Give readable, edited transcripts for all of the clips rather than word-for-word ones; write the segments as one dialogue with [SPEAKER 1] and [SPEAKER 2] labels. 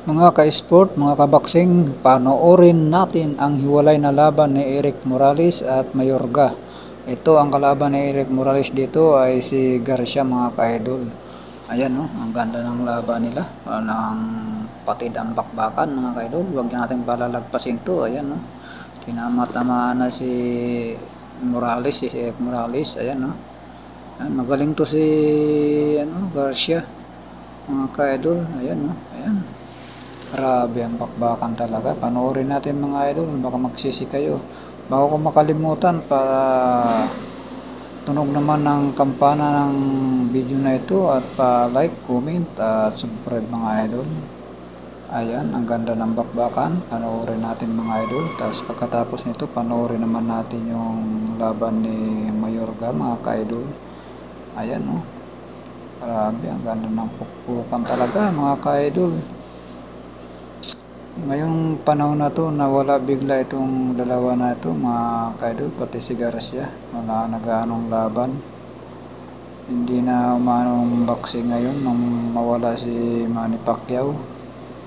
[SPEAKER 1] Mga ka-sport, mga kaboxing, panoorin natin ang hiwalay na laban ni Eric Morales at Mayorga. Ito ang kalaban ni Eric Morales dito ay si Garcia, mga ka-idol. Ayan, no, ang ganda ng laban nila. Ng patid ang bakbakan, mga ka-idol. Huwag natin palalagpasin to. Ayan, no. Tinama-tamaan na si Morales, si Eric Morales. Ayan, no. Ayan, magaling to si Garcia, mga ka-idol. Ayan, no. Ayan. Grabe ang bakbakan talaga. Panoorin natin, mga idol. Baka magsisi kayo. Bago ko makalimutan, para tunog naman ng kampana ng video na ito at pa-like, comment at subscribe, mga idol. Ayan, ang ganda ng bakbakan. Panoorin natin, mga idol. Tapos pagkatapos nito, panoorin naman natin yung laban ni Mayorga, mga ka-idol. Ayan, no. Grabe, ang ganda ng pukpukan talaga, mga ka-idol. Ngayong panahon na to, nawala bigla itong dalawa na ito, mga ka-idol, pati si Garcia. Wala nag-aanong laban. Hindi na umanong boxing ngayon nung mawala si Manny Pacquiao.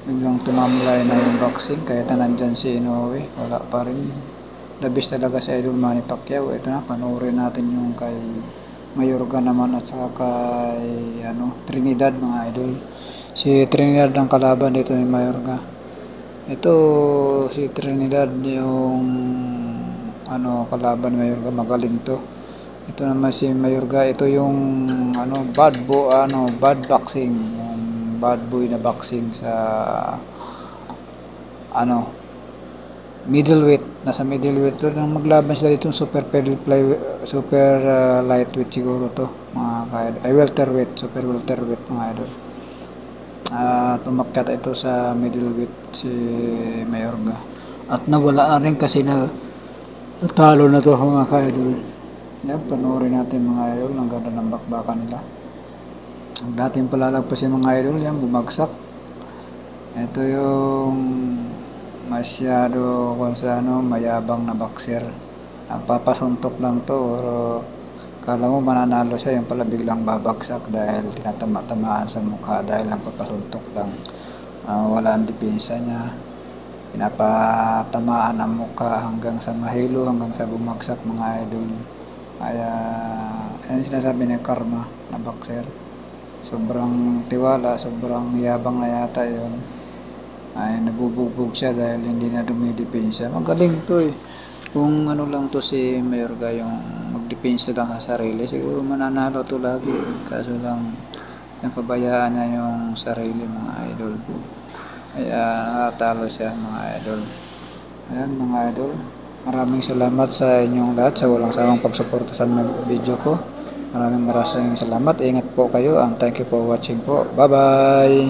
[SPEAKER 1] Biglang tumamlay na yung boxing kahit na nandyan si Inoue. Wala pa rin. Labis talaga si Idol Manny Pacquiao. Ito na, panoorin natin yung kay Mayorga naman at saka kay Trinidad, mga idol. Si Trinidad ang kalaban dito ni Mayorga. Ito si Trinidad yung kalaban ni Mayorga, magaling to. Ito naman si Mayorga, ito yung bad boxing, yung bad boy na boxing sa middleweight. Nasa middleweight to, nang maglaban sila dito super lightweight siguro to, mga welterweight, super welterweight, mga idol. Tumakyat ito sa middleweight si Mayorga at nawala na rin kasi natalo na to, mga ka-idol. Yan, panoorin natin, mga idol. Ang ganda ng bakbakan nila. Ang dating palalagpasin, mga idol, yan bumagsak. Ito yung masyado mayabang na boxer. Nagpapasuntok lang to, pero kala mo mananalo siya, yung pala biglang babagsak dahil tinatama-tamaan sa mukha dahil lang papasuntok lang. Wala ang depensa niya. Pinapatamaan ang mukha hanggang sa mahilo, hanggang sa bumagsak, mga idol. Kaya yan sinasabi ni karma na boxer. Sobrang tiwala, sobrang yabang na yata yun. Ay nabubugbog siya dahil hindi na dumidepensa. Magaling to eh. Kung lang to si Mayorga, yung magdepensa lang sa sarili, siguro mananalo to lagi. Kaso lang napabayaan niya yung sarili, mga idol. Kaya nakatalo siya, mga idol. Ayan, mga idol. Maraming salamat sa inyong lahat sa walang sawang pagsuporta sa video ko. Maraming salamat. Ingat po kayo and thank you for watching po. Bye-bye!